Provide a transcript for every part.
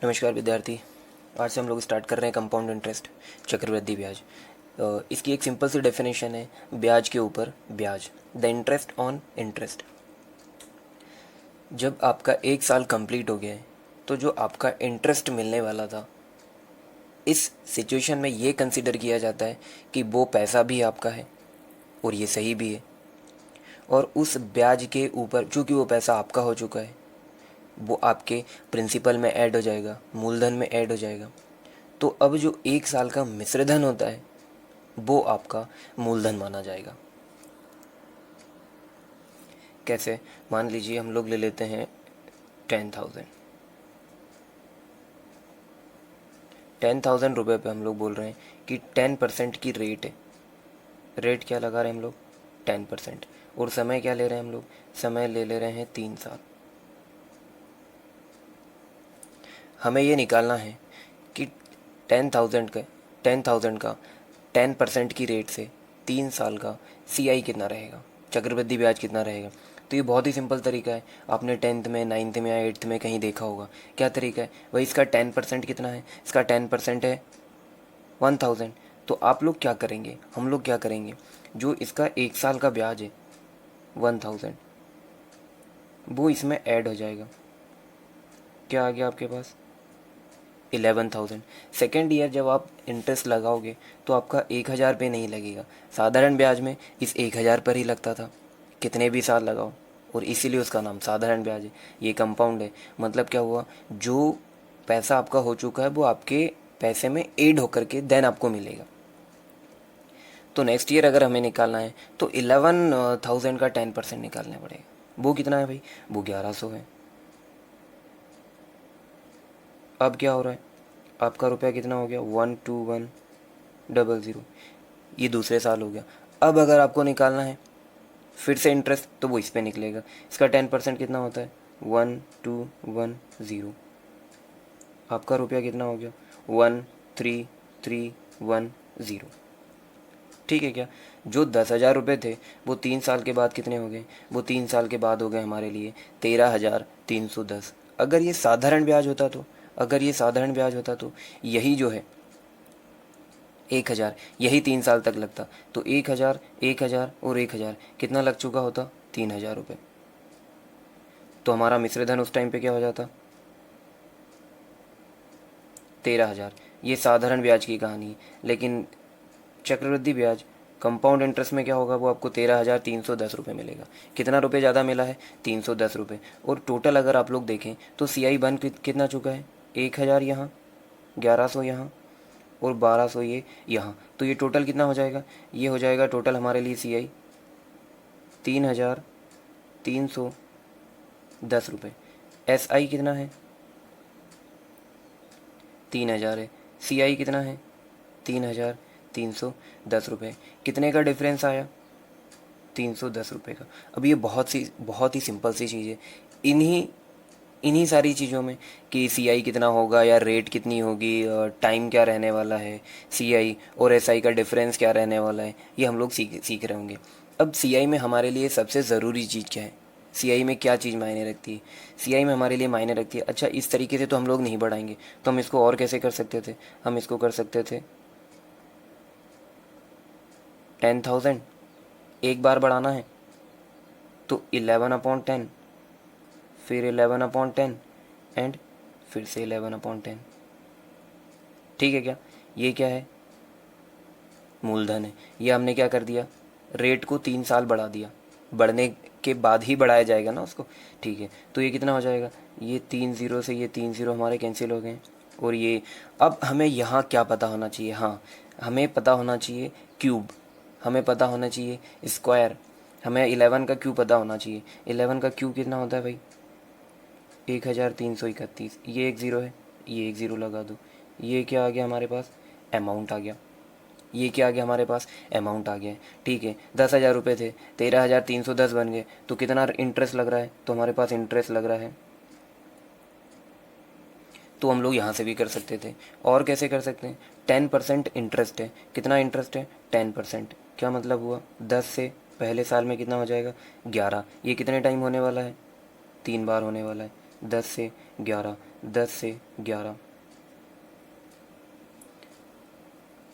नमस्कार विद्यार्थी। आज से हम लोग स्टार्ट कर रहे हैं कंपाउंड इंटरेस्ट, चक्रवृद्धि ब्याज। इसकी एक सिंपल सी डेफिनेशन है, ब्याज के ऊपर ब्याज, द इंटरेस्ट ऑन इंटरेस्ट। जब आपका एक साल कंप्लीट हो गया है तो जो आपका इंटरेस्ट मिलने वाला था, इस सिचुएशन में ये कंसिडर किया जाता है कि वो पैसा भी आपका है और ये सही भी है। और उस ब्याज के ऊपर चूँकि वो पैसा आपका हो चुका है, वो आपके प्रिंसिपल में ऐड हो जाएगा, मूलधन में ऐड हो जाएगा। तो अब जो एक साल का मिश्रधन होता है वो आपका मूलधन माना जाएगा। कैसे? मान लीजिए हम लोग ले लेते हैं 10,000। 10,000 रुपये पे हम लोग बोल रहे हैं कि 10% की रेट है। रेट क्या लगा रहे हैं हम लोग? 10%। और समय क्या ले रहे हैं हम लोग? समय ले रहे हैं 3 साल। हमें ये निकालना है कि 10,000 का 10% की रेट से 3 साल का CI कितना रहेगा, चक्रवृद्धि ब्याज कितना रहेगा। तो ये बहुत ही सिंपल तरीका है, आपने 10th में, 9th में या 8th में कहीं देखा होगा। क्या तरीका है? वही, इसका 10% कितना है? इसका 10% है 1,000। तो आप लोग क्या करेंगे, हम लोग क्या करेंगे, जो इसका एक साल का ब्याज है 1,000, वो इसमें ऐड हो जाएगा। क्या आ गया आपके पास? 11,000। सेकेंड ईयर जब आप इंटरेस्ट लगाओगे तो आपका 1,000 पे नहीं लगेगा। साधारण ब्याज में इस 1,000 पर ही लगता था, कितने भी साल लगाओ, और इसीलिए उसका नाम साधारण ब्याज है। ये कंपाउंड है। मतलब क्या हुआ, जो पैसा आपका हो चुका है वो आपके पैसे में ऐड होकर के देन आपको मिलेगा। तो नेक्स्ट ईयर अगर हमें निकालना है तो 11,000 का 10% निकालना पड़ेगा। वो कितना है भाई? वो 1,100 है। अब क्या हो रहा है, आपका रुपया कितना हो गया? 12100। ये दूसरे साल हो गया। अब अगर आपको निकालना है फिर से इंटरेस्ट, तो वो इस पे निकलेगा। इसका 10% कितना होता है? 1210। आपका रुपया कितना हो गया? 13,310। ठीक है क्या? जो 10,000 रुपये थे वो 3 साल के बाद कितने हो गए? वो 3 साल के बाद हो गए हमारे लिए 13,310। अगर ये साधारण ब्याज होता तो, अगर ये साधारण ब्याज होता तो यही जो है 1,000, यही 3 साल तक लगता। तो 1,000, 1,000 और 1,000 कितना लग चुका होता? 3,000 रुपये। तो हमारा मिश्रधन उस टाइम पे क्या हो जाता? 13,000। ये साधारण ब्याज की कहानी है। लेकिन चक्रवृद्धि ब्याज, कंपाउंड इंटरेस्ट में क्या होगा, वो आपको 13,310 रुपये मिलेगा। कितना रुपये ज़्यादा मिला है? 310 रुपये। और टोटल अगर आप लोग देखें तो CI बन कितना चुका है? 1,000 यहाँ, 1,100 यहाँ और 1,200 ये यहाँ। तो ये टोटल कितना हो जाएगा? ये हो जाएगा टोटल हमारे लिए CI 3,310 रुपये। SI कितना है? 3,000 है। CI कितना है? 3,310 रुपये। कितने का डिफरेंस आया? 310 रुपये का। अब ये बहुत ही सिंपल सी चीज़ है। इन्हीं इन्हीं सारी चीज़ों में कि CI कितना होगा या रेट कितनी होगी, टाइम क्या रहने वाला है, CI और SI का डिफरेंस क्या रहने वाला है, ये हम लोग सीख सीख रहे होंगे। अब CI में हमारे लिए सबसे ज़रूरी चीज़ क्या है? CI में क्या चीज़ मायने रखती है? CI में हमारे लिए मायने रखती है, अच्छा इस तरीके से तो हम लोग नहीं बढ़ाएंगे, तो हम इसको और कैसे कर सकते थे? हम इसको कर सकते थे 10,000, एक बार बढ़ाना है तो 11/10, फिर 11/10 एंड फिर से 11/10। ठीक है क्या? ये क्या है? मूलधन है। ये हमने क्या कर दिया? रेट को 3 साल बढ़ा दिया। बढ़ने के बाद ही बढ़ाया जाएगा ना उसको। ठीक है, तो ये कितना हो जाएगा? ये 3 0 से ये 3 0 हमारे कैंसिल हो गए। और ये, अब हमें यहाँ क्या पता होना चाहिए? हाँ, हमें पता होना चाहिए क्यूब, हमें पता होना चाहिए स्क्वायर। हमें 11 का क्यूब पता होना चाहिए। 11 का क्यूब कितना होता है भाई? 1,331। ये एक ज़ीरो है, ये एक ज़ीरो लगा दो। ये क्या आ गया हमारे पास? अमाउंट आ गया। ये क्या आ गया हमारे पास? अमाउंट आ गया है। ठीक है, 10,000 रुपये थे, 13,310 बन गए, तो कितना इंटरेस्ट लग रहा है? तो हमारे पास इंटरेस्ट लग रहा है। तो हम लोग यहाँ से भी कर सकते थे। और कैसे कर सकते हैं? 10% इंटरेस्ट है। कितना इंटरेस्ट है? 10%। क्या मतलब हुआ? 10 से पहले साल में कितना हो जाएगा? 11। ये कितने टाइम होने वाला है? 3 बार होने वाला है। 10 से 11, 10 से 11,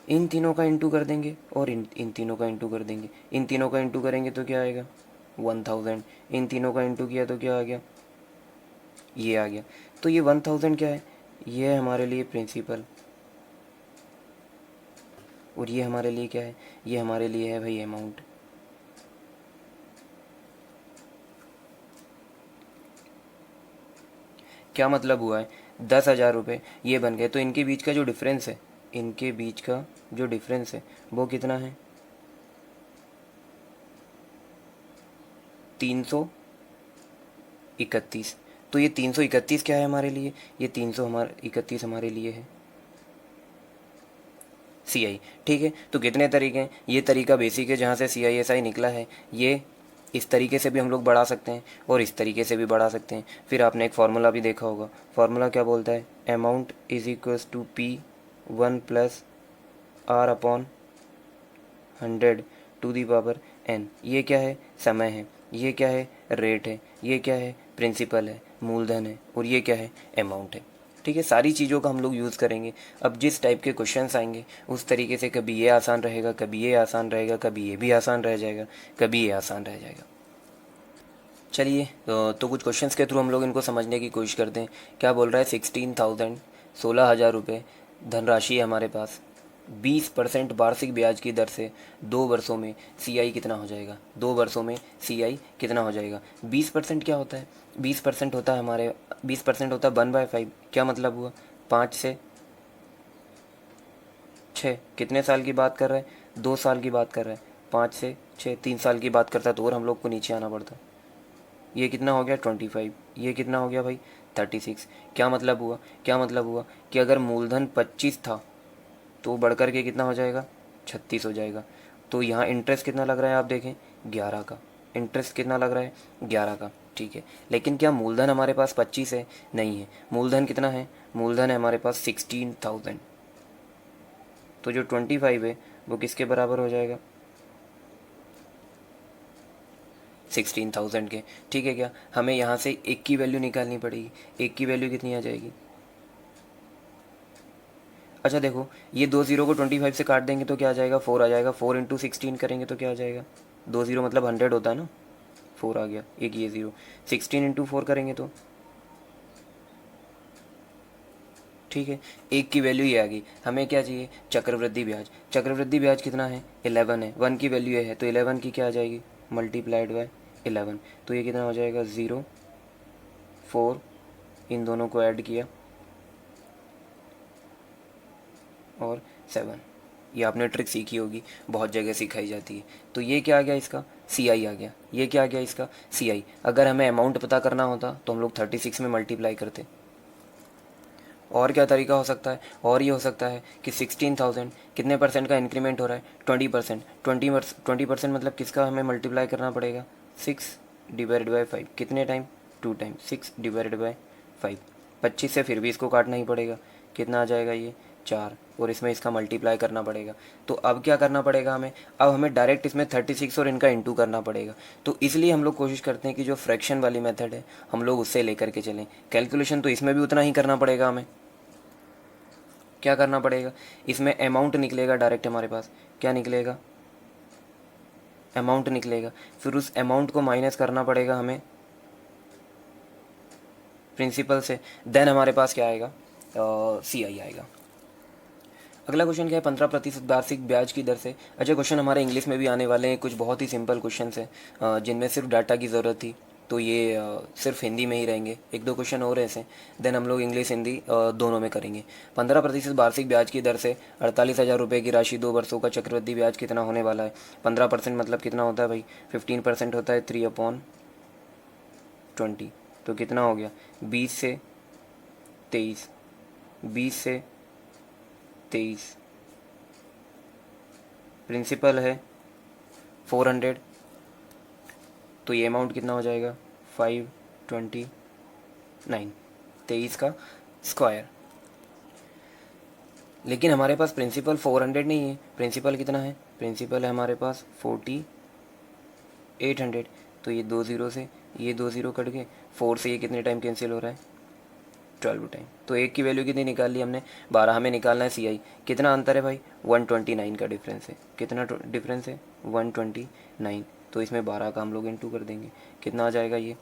इन तीनों का इंटू कर देंगे और इन तीनों का इंटू कर देंगे। इन तीनों का इंटू करेंगे तो क्या आएगा 1000, इन तीनों का इंटू किया तो क्या आ गया, ये आ गया। तो ये 1000 क्या है, ये है हमारे लिए प्रिंसिपल, और ये हमारे लिए क्या है, ये हमारे लिए है भाई अमाउंट। क्या मतलब हुआ है, 10,000 रुपये ये बन गए, तो इनके बीच का जो डिफरेंस है, इनके बीच का जो डिफरेंस है वो कितना है 331। तो ये 331 क्या है हमारे लिए, ये 331 हमारे लिए है सी आई। ठीक है, तो कितने तरीके हैं, ये तरीका बेसिक है जहाँ से सी आई एस आई निकला है। ये इस तरीके से भी हम लोग बढ़ा सकते हैं और इस तरीके से भी बढ़ा सकते हैं। फिर आपने एक फार्मूला भी देखा होगा, फार्मूला क्या बोलता है, amount is equals to P 1 plus R upon 100 to the power N. ये क्या है, समय है, ये क्या है, रेट है, ये क्या है, प्रिंसिपल है, मूलधन है, और ये क्या है, अमाउंट है। ठीक है, सारी चीज़ों का हम लोग यूज़ करेंगे। अब जिस टाइप के क्वेश्चंस आएंगे उस तरीके से, कभी ये आसान रहेगा, कभी ये आसान रहेगा, कभी ये भी आसान रह जाएगा, कभी ये आसान रह जाएगा। चलिए तो कुछ क्वेश्चंस के थ्रू हम लोग इनको समझने की कोशिश करते हैं। क्या बोल रहा है, 16,000 16,000 रुपये धनराशि है हमारे पास, 20% वार्षिक ब्याज की दर से 2 वर्षों में सी आई कितना हो जाएगा, 2 वर्षों में सी आई कितना हो जाएगा। 20% क्या होता है, 20% होता है हमारे, 20% होता है 1/5। क्या मतलब हुआ, 5 से 6, कितने साल की बात कर रहा है, 2 साल की बात कर रहा है। 5 से 6 3 साल की बात करता तो और हम लोग को नीचे आना पड़ता। ये कितना हो गया 25, ये कितना हो गया भाई 36। क्या मतलब हुआ, क्या मतलब हुआ कि अगर मूलधन 25 था तो बढ़ कर के कितना हो जाएगा 36 हो जाएगा। तो यहाँ इंटरेस्ट कितना लग रहा है, आप देखें 11 का, इंटरेस्ट कितना लग रहा है 11 का। ठीक है, लेकिन क्या मूलधन हमारे पास 25 है, नहीं है, मूलधन कितना है, मूलधन है हमारे पास 16,000। तो जो 25 है वो किसके बराबर हो जाएगा, 16,000 के। ठीक है, क्या हमें यहाँ से एक की वैल्यू निकालनी पड़ेगी, एक की वैल्यू कितनी आ जाएगी। अच्छा देखो, ये 2 ज़ीरो को 25 से काट देंगे तो क्या आ जाएगा, 4 आ जाएगा। 4 इंटू 16 करेंगे तो क्या आ जाएगा, 2 ज़ीरो मतलब 100 होता है ना, 4 आ गया, एक ये ज़ीरो। 16 इंटू 4 करेंगे तो, ठीक है, एक की वैल्यू ये आ गई। हमें क्या चाहिए, चक्रवृद्धि ब्याज। चक्रवृद्धि ब्याज कितना है 11 है, 1 की वैल्यू ये है तो 11 की क्या आ जाएगी, मल्टीप्लाइड बाय 11। तो ये कितना हो जाएगा 0 4, इन दोनों को ऐड किया और 7। ये आपने ट्रिक सीखी होगी, बहुत जगह सिखाई जाती है। तो ये क्या आ गया इसका, सी आई आ गया, ये क्या आ गया इसका सी आई। अगर हमें अमाउंट पता करना होता तो हम लोग 36 में मल्टीप्लाई करते। और क्या तरीका हो सकता है, और ये हो सकता है कि 16,000 कितने परसेंट का इंक्रीमेंट हो रहा है, 20%। 20% मतलब किसका हमें मल्टीप्लाई करना पड़ेगा, 6/5। कितने टाइम, 2 टाइम, 6/5। 25 से फिर भी इसको काटना ही पड़ेगा, कितना आ जाएगा ये 4, और इसमें इसका मल्टीप्लाई करना पड़ेगा। तो अब क्या करना पड़ेगा हमें, अब हमें डायरेक्ट इसमें 36 और इनका इंटू करना पड़ेगा। तो इसलिए हम लोग कोशिश करते हैं कि जो फ्रैक्शन वाली मेथड है हम लोग उससे लेकर के चलें। कैलकुलेशन तो इसमें भी उतना ही करना पड़ेगा हमें। क्या करना पड़ेगा, इसमें अमाउंट निकलेगा डायरेक्ट हमारे पास, क्या निकलेगा, अमाउंट निकलेगा। फिर उस अमाउंट को माइनस करना पड़ेगा हमें प्रिंसिपल से, देन हमारे पास क्या आएगा, सी आई आएगा। अगला क्वेश्चन क्या है, 15% वार्षिक ब्याज की दर से। अच्छा, क्वेश्चन हमारे इंग्लिश में भी आने वाले हैं, कुछ बहुत ही सिंपल क्वेश्चन है जिनमें सिर्फ डाटा की ज़रूरत थी, तो ये सिर्फ हिंदी में ही रहेंगे। एक दो क्वेश्चन और ऐसे, देन हम लोग इंग्लिश हिंदी दोनों में करेंगे। 15% वार्षिक ब्याज की दर से 48,000 रुपये की राशि 2 वर्षों का चक्रवृद्धि ब्याज कितना होने वाला है। 15% मतलब कितना होता है भाई, 15% होता है 3/20। तो कितना हो गया 20 से 23, 20 से 23, प्रिंसिपल है 400, तो ये अमाउंट कितना हो जाएगा 529, 23 का स्क्वायर। लेकिन हमारे पास प्रिंसिपल 400 नहीं है, प्रिंसिपल कितना है, प्रिंसिपल है हमारे पास 4800। तो ये 2 ज़ीरो से ये 2 ज़ीरो कट गए, 4 से ये कितने टाइम कैंसिल हो रहा है 12 टाइम। तो एक की वैल्यू कितनी निकाल ली हमने, 12। हमें निकालना है सी आई। कितना अंतर है भाई, 129 का डिफरेंस है। कितना डिफरेंस है, 129। तो इसमें 12 का हम लोग इंटू कर देंगे, कितना आ जाएगा ये,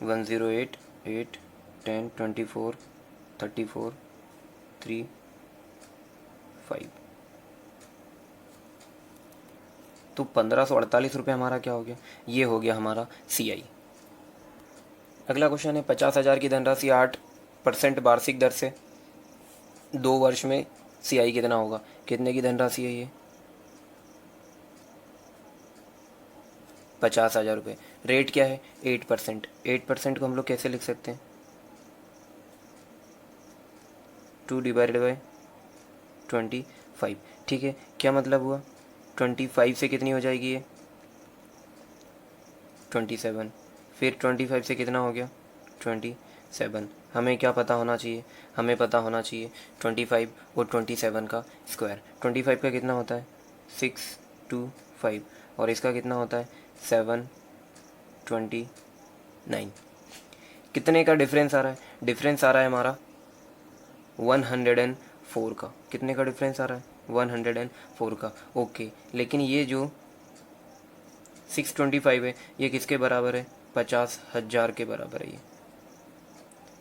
108, 8, 10, 24, 34, 3, 5। तो 1548 रुपये हमारा क्या हो गया, ये हो गया हमारा सी आई। अगला क्वेश्चन है, 50,000 की धनराशि 8% वार्षिक दर से 2 वर्ष में सी आई कितना होगा। कितने की धनराशि है ये, 50,000 रुपये। रेट क्या है, 8%। 8% को हम लोग कैसे लिख सकते हैं, 2/25। ठीक है, क्या मतलब हुआ, 25 से कितनी हो जाएगी ये, 27। फिर 25 से कितना हो गया, 27। हमें क्या पता होना चाहिए, हमें पता होना चाहिए 25 और 27 का स्क्वायर। 25 का कितना होता है, 625, और इसका कितना होता है, 729। कितने का डिफरेंस आ रहा है, डिफरेंस आ रहा है हमारा 104 का। कितने का डिफरेंस आ रहा है, 104 का। ओके, लेकिन ये जो 625 है ये किसके बराबर है, 50,000 के बराबर है ये।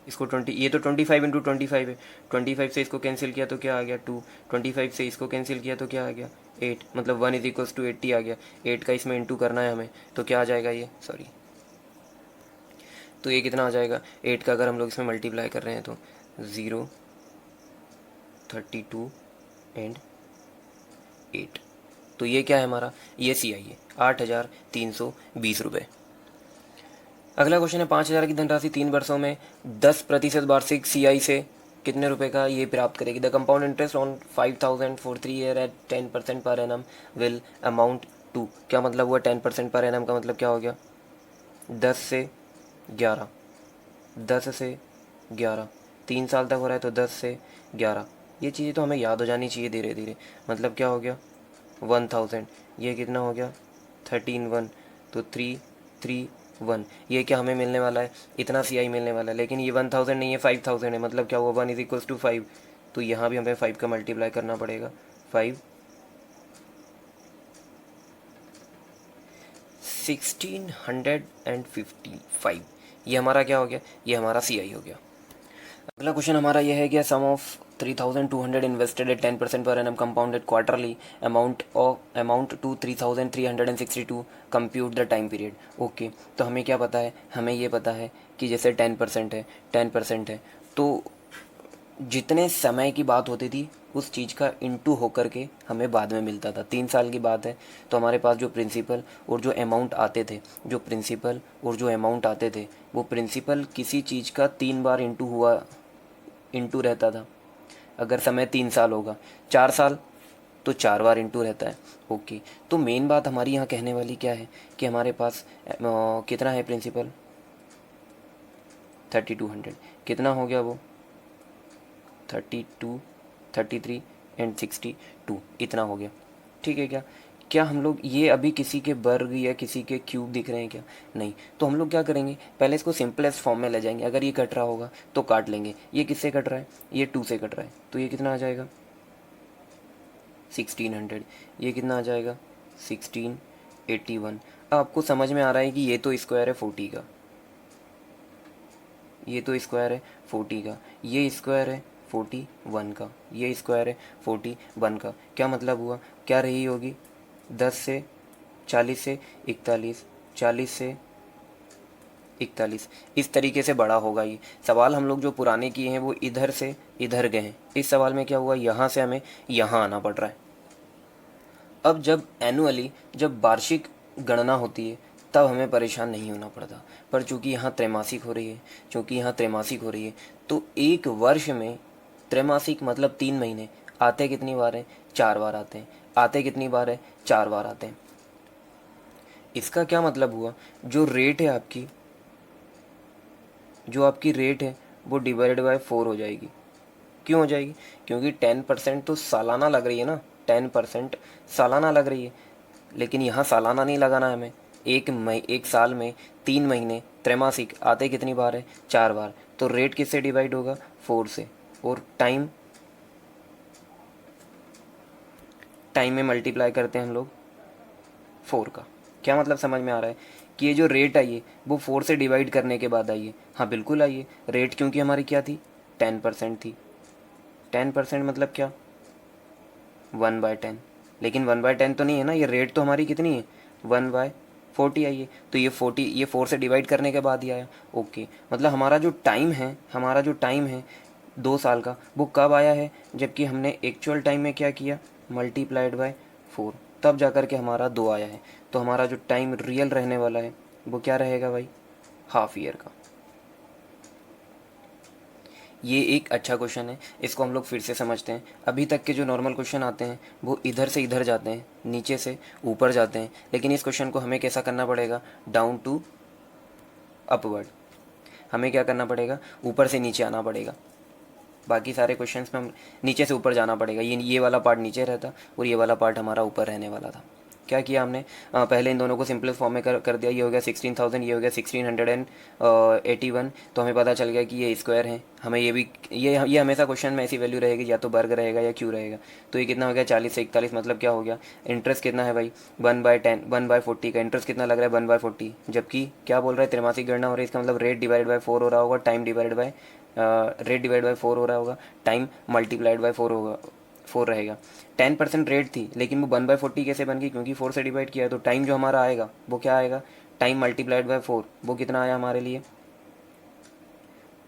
इसको 20, ये तो 25 इंटू 25 है। 25 से इसको कैंसिल किया तो क्या आ गया, 2। 25 से इसको कैंसिल किया तो क्या आ गया, 8। मतलब 1 = 80 आ गया। 8 का इसमें इंटू करना है हमें, तो क्या आ जाएगा ये, सॉरी, तो ये कितना आ जाएगा, 8 का अगर हम लोग इसमें मल्टीप्लाई कर रहे हैं तो 0, 32 एंड 8। तो ये क्या है हमारा, ये सी आई है, 8,320 रुपये। अगला क्वेश्चन है, 5,000 की धनराशि 3 वर्षों में 10% वार्षिक सी आई से कितने रुपए का ये प्राप्त करेगी। The compound interest on 5,000 for 3 year at 10% per annum will amount to. क्या मतलब हुआ, 10% पर एनम का मतलब क्या हो गया, 10 से 11, 10 से 11, 3 साल तक हो रहा है तो 10 से 11। ये चीज़ें तो हमें याद हो जानी चाहिए धीरे धीरे। मतलब क्या हो गया, 1000, ये कितना हो गया, 13 1, तो 331। ये क्या हमें मिलने वाला है, इतना सी आई मिलने वाला है। लेकिन ये 1000 नहीं है, 5000 है। मतलब क्या हुआ, 1 = 5। तो यहाँ भी हमें 5 का मल्टीप्लाई करना पड़ेगा, 5, 1655। ये हमारा क्या हो गया, ये हमारा सी आई हो गया। अगला क्वेश्चन हमारा यह है कि सम of 3,200 invested at 10% per annum compounded quarterly amount to 3,362, compute the time period. Okay, तो हमें क्या पता है, हमें ये पता है कि जैसे 10% है, 10% है, तो जितने समय की बात होती थी उस चीज़ का इंटू होकर के हमें बाद में मिलता था। 3 साल की बात है तो हमारे पास जो प्रिंसिपल और जो अमाउंट आते थे, जो प्रिंसिपल और जो अमाउंट आते थे, वो प्रिंसिपल किसी चीज़ का 3 बार इंटू रहता था। अगर समय 3 साल होगा, 4 साल तो 4 बार इंटू रहता है। ओके, तो मेन बात हमारी यहाँ कहने वाली क्या है कि हमारे पास कितना है प्रिंसिपल, 3200। कितना हो गया वो, 32, 33 एंड 62, इतना हो गया। ठीक है, क्या क्या हम लोग ये अभी किसी के वर्ग या किसी के क्यूब दिख रहे हैं क्या, नहीं। तो हम लोग क्या करेंगे, पहले इसको सिंपलेस्ट फॉर्म में ले जाएंगे। अगर ये कट रहा होगा तो काट लेंगे। ये किससे कट रहा है, ये 2 से कट रहा है, तो ये कितना आ जाएगा, 1600। ये कितना आ जाएगा, 1681। अब आपको समझ में आ रहा है कि ये तो स्क्वायर है 40 का, ये तो स्क्वायर है 40 का, ये स्क्वायर है 41 का, ये स्क्वायर है 41 का। क्या मतलब हुआ, क्या रही होगी, 10 से 40 से 41, 40 से 41, इस तरीके से बड़ा होगा ये। सवाल हम लोग जो पुराने किए हैं वो इधर से इधर गए हैं। इस सवाल में क्या हुआ, यहाँ से हमें यहाँ आना पड़ रहा है। अब जब वार्षिक गणना होती है तब हमें परेशान नहीं होना पड़ता। पर चूंकि यहाँ त्रैमासिक हो रही है, तो एक वर्ष में त्रैमासिक मतलब 3 महीने आते कितनी बार हैं, 4 बार आते हैं। आते कितनी बार है, 4 बार आते हैं। इसका क्या मतलब हुआ, जो रेट है आपकी, वो डिवाइडेड बाय 4 हो जाएगी। क्यों हो जाएगी, क्योंकि 10% तो सालाना लग रही है ना, 10% सालाना लग रही है। लेकिन यहाँ सालाना नहीं लगाना है हमें। एक साल में 3 महीने त्रैमासिक आते कितनी बार है, 4 बार। तो रेट किससे डिवाइड होगा, 4 से, और टाइम में मल्टीप्लाई करते हैं हम लोग 4 का। क्या मतलब समझ में आ रहा है कि ये जो रेट आई है वो 4 से डिवाइड करने के बाद आई है? हाँ बिल्कुल आई है। रेट क्योंकि हमारी क्या थी, 10% थी। 10% मतलब क्या, 1/10। लेकिन 1/10 तो नहीं है ना, ये रेट तो हमारी कितनी है, 1/40 आई है। तो ये 40 ये 4 से डिवाइड करने के बाद ही आया। ओके, मतलब हमारा जो टाइम है 2 साल का, वो कब आया है, जबकि हमने एक्चुअल टाइम में क्या किया, मल्टीप्लाइड बाय 4, तब जा कर के हमारा 2 आया है। तो हमारा जो टाइम रियल रहने वाला है वो क्या रहेगा भाई, हाफ ईयर का। ये एक अच्छा क्वेश्चन है, इसको हम लोग फिर से समझते हैं। अभी तक के जो नॉर्मल क्वेश्चन आते हैं वो इधर से इधर जाते हैं, नीचे से ऊपर जाते हैं, लेकिन इस क्वेश्चन को हमें कैसा करना पड़ेगा, डाउन टू अपवर्ड। हमें क्या करना पड़ेगा, ऊपर से नीचे आना पड़ेगा। बाकी सारे क्वेश्चंस में हम नीचे से ऊपर जाना पड़ेगा। ये वाला पार्ट नीचे रहता और ये वाला पार्ट हमारा ऊपर रहने वाला था। क्या किया हमने, पहले इन दोनों को सिंपलेस्ट फॉर्म में कर दिया। ये हो गया 16,000, ये हो गया 1681। तो हमें पता चल गया कि ये स्क्वायर है। हमें ये भी, ये हमेशा क्वेश्चन में ऐसी वैल्यू रहेगी, या तो वर्ग रहेगा या क्यू रहेगा। तो ये कितना हो गया, 40 से 41, मतलब क्या हो गया, इंटरेस्ट कितना है भाई, 1/40 का इंटरेस्ट कितना लग रहा है, 1/40। जबकि क्या बोल रहा है, त्रैमासिक गणना हो रही है, इसका मतलब रेट डिवाइड बाय 4 हो रहा होगा, time divide by rate divide by 4 हो रहा होगा, टाइम मल्टीप्लाइड बाय 4 होगा, 4 रहेगा। 10% रेट थी, लेकिन वो 1/40 कैसे बन गई, क्योंकि 4 से डिवाइड किया है। तो टाइम जो हमारा आएगा वो क्या आएगा, टाइम मल्टीप्लाइड बाय 4, वो कितना आया हमारे लिए,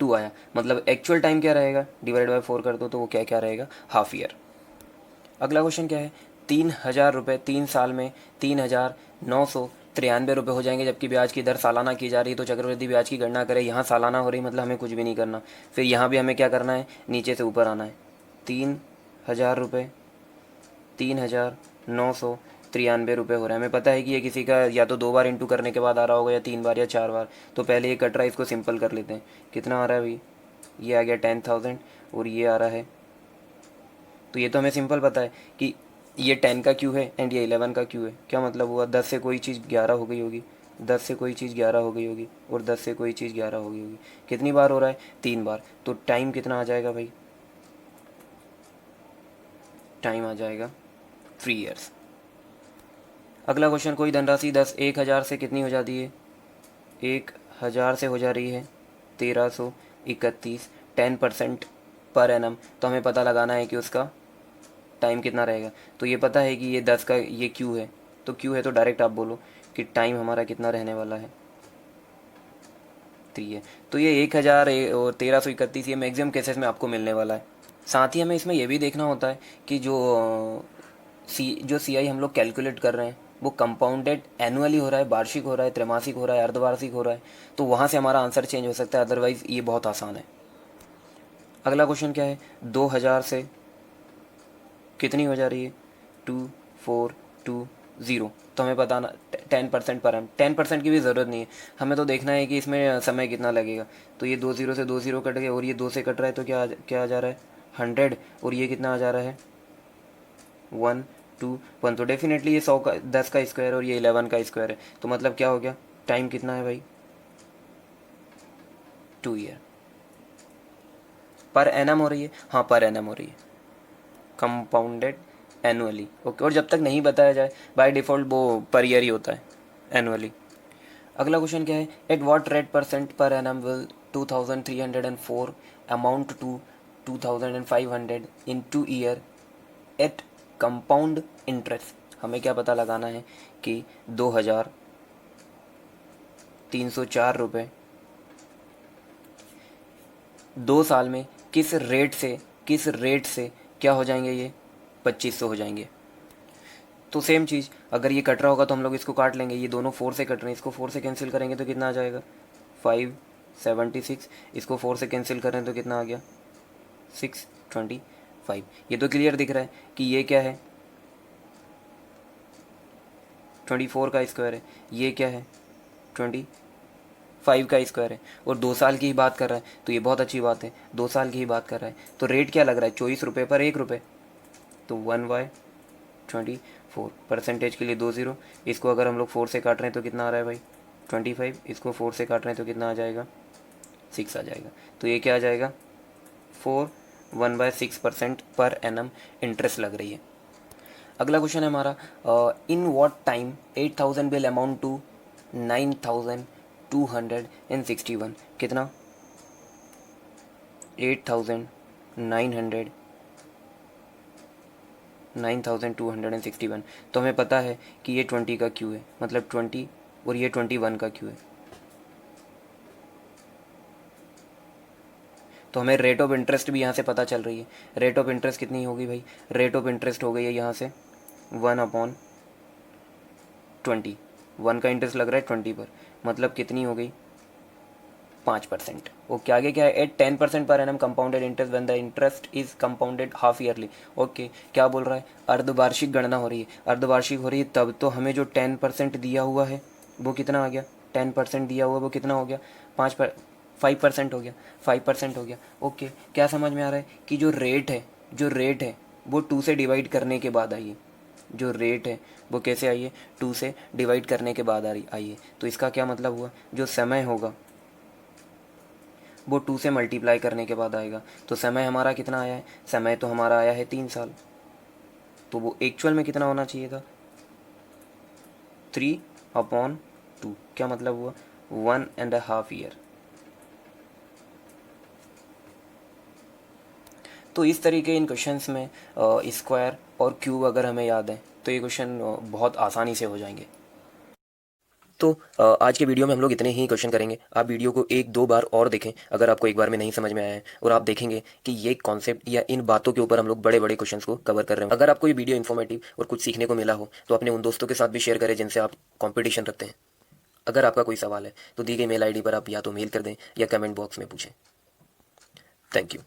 2 आया। मतलब एक्चुअल टाइम क्या रहेगा, डिवाइड बाय 4 कर दो तो वो क्या क्या रहेगा, हाफ ईयर। अगला क्वेश्चन क्या है, 3,000 रुपये 3 साल में 3,993 रुपये हो जाएंगे, जबकि ब्याज की दर सालाना की जा रही है। तो चक्रवृद्धि ब्याज की गणना करें। यहाँ सालाना हो रही, मतलब हमें कुछ भी नहीं करना। फिर यहाँ भी हमें क्या करना है, नीचे से ऊपर आना है। 3,000 रुपये 3,993 रुपये हो रहा है। हमें पता है कि ये किसी का या तो 2 बार इंटू करने के बाद आ रहा होगा, या 3 बार या 4 बार। तो पहले ये कट रहा है, इसको सिंपल कर लेते हैं। कितना आ रहा है भाई, ये आ गया 10,000, और ये आ रहा है, तो ये तो हमें सिंपल पता है कि ये 10 का क्यू है एंड ये 11 का क्यू है। क्या मतलब हुआ, 10 से कोई चीज़ 11 हो गई होगी, 10 से कोई चीज़ 11 हो गई होगी, और 10 से कोई चीज़ 11 हो गई होगी। कितनी बार हो रहा है, 3 बार। तो टाइम कितना आ जाएगा भाई, टाइम आ जाएगा 3 ईयर्स। अगला क्वेश्चन, कोई धनराशि 1,000 से कितनी हो जाती है, 1,000 से हो जा रही है 1,331, 10% पर एनम। तो हमें पता लगाना है कि उसका टाइम कितना रहेगा। तो ये पता है कि ये 10 का ये क्यू है, तो क्यू है तो डायरेक्ट आप बोलो कि टाइम हमारा कितना रहने वाला है, 3 है। तो ये 1,000 और 1,331 ये मैक्सिमम केसेस में आपको मिलने वाला है। साथ ही हमें इसमें यह भी देखना होता है कि जो सी आई हम लोग कैलकुलेट कर रहे हैं वो कंपाउंडेड एनुअली हो रहा है, वार्षिक हो रहा है, त्रैमासिक हो रहा है, अर्धवार्षिक हो रहा है। तो वहाँ से हमारा आंसर चेंज हो सकता है, अदरवाइज़ ये बहुत आसान है। अगला क्वेश्चन क्या है, 2,000 से कितनी हो जा रही है, 2,420। तो हमें बताना 10% पर एम, 10% की भी ज़रूरत नहीं है, हमें तो देखना है कि इसमें समय कितना लगेगा। तो ये 2 0 से 2 0 कट गए, और ये 2 से कट रहा है, तो क्या आ जा रहा है, 100। और ये कितना आ जा रहा है, 1 2 1। तो डेफिनेटली ये 100 का 10 का स्क्वायर और ये 11 का स्क्वायर है। तो मतलब क्या हो गया, टाइम कितना है भाई, 2 ईयर। पर एनम हो रही है, हाँ पर एनम हो रही है, कंपाउंडेड एनुअली। ओके, और जब तक नहीं बताया जाए बाय डिफ़ॉल्ट वो पर ईयर ही होता है, एनुअली। अगला क्वेश्चन क्या है, at what rate percent per annum will 2,304 amount to 2,500 in 2 year at compound interest. हमें क्या पता लगाना है कि 2,304 रुपये 2 साल में किस रेट से क्या हो जाएंगे, ये 2,500 हो जाएंगे। तो सेम चीज़, अगर ये कट रहा होगा तो हम लोग इसको काट लेंगे। ये दोनों 4 से कट रहे हैं, इसको 4 से कैंसिल करेंगे तो कितना आ जाएगा, 576। इसको 4 से कैंसिल करें तो कितना आ गया, 625। ये तो क्लियर दिख रहा है कि ये क्या है, 24 का स्क्वायर है, ये क्या है, 25 का स्क्वायर है, और 2 साल की ही बात कर रहा है। तो ये बहुत अच्छी बात है, 2 साल की ही बात कर रहा है। तो रेट क्या लग रहा है, 24 रुपये पर 1 रुपये। तो 1/24, परसेंटेज के लिए 2 0। इसको अगर हम लोग 4 से काट रहे हैं तो कितना आ रहा है भाई, 25। इसको 4 से काट रहे हैं तो कितना आ जाएगा, 6 आ जाएगा। तो ये क्या आ जाएगा 1/6% पर एनम इंटरेस्ट लग रही है। अगला क्वेश्चन है हमारा, in what time 8,000 will amount to 9,261। कितना 8,900 9,261। तो हमें पता है कि ये 20 का क्यू है, मतलब 20, और ये 21 का क्यू है। तो हमें रेट ऑफ इंटरेस्ट भी यहाँ से पता चल रही है। रेट ऑफ इंटरेस्ट कितनी होगी भाई, रेट ऑफ इंटरेस्ट हो गई है यहाँ से 1/20। 1 का इंटरेस्ट लग रहा है 20 पर, मतलब कितनी हो गई 5%। ओके, आगे क्या है, at 10% per annum compounded interest when the interest is compounded half yearly. Okay, क्या बोल रहा है, अर्धवार्षिक गणना हो रही है, अर्धवार्षिक हो रही है, तब तो हमें जो 10% दिया हुआ है वो कितना आ गया, 10% दिया हुआ वो कितना हो गया, 5% हो गया, 5% हो गया। ओके, क्या समझ में आ रहा है कि जो रेट है, जो रेट है वो 2 से डिवाइड करने के बाद आई है। जो रेट है वो कैसे आई है, 2 से डिवाइड करने के बाद आई है। तो इसका क्या मतलब हुआ, जो समय होगा वो 2 से मल्टीप्लाई करने के बाद आएगा। तो समय हमारा कितना आया है, समय तो हमारा आया है 3 साल, तो वो एक्चुअल में कितना होना चाहिए था 3/2। क्या मतलब हुआ 1.5 ईयर। तो इस तरीके इन क्वेश्चंस में स्क्वायर और क्यूब अगर हमें याद है तो ये क्वेश्चन बहुत आसानी से हो जाएंगे। तो आज के वीडियो में हम लोग इतने ही क्वेश्चन करेंगे। आप वीडियो को 1-2 बार और देखें अगर आपको एक बार में नहीं समझ में आया है, और आप देखेंगे कि ये कॉन्सेप्ट या इन बातों के ऊपर हम लोग बड़े बड़े क्वेश्चंस को कवर कर रहे हैं। अगर आपको ये वीडियो इन्फॉर्मेटिव और कुछ सीखने को मिला हो तो अपने उन दोस्तों के साथ भी शेयर करें जिनसे आप कॉम्पिटिशन रखते हैं। अगर आपका कोई सवाल है तो दी गई मेल ID पर आप या तो मेल कर दें या कमेंट बॉक्स में पूछें। Thank you.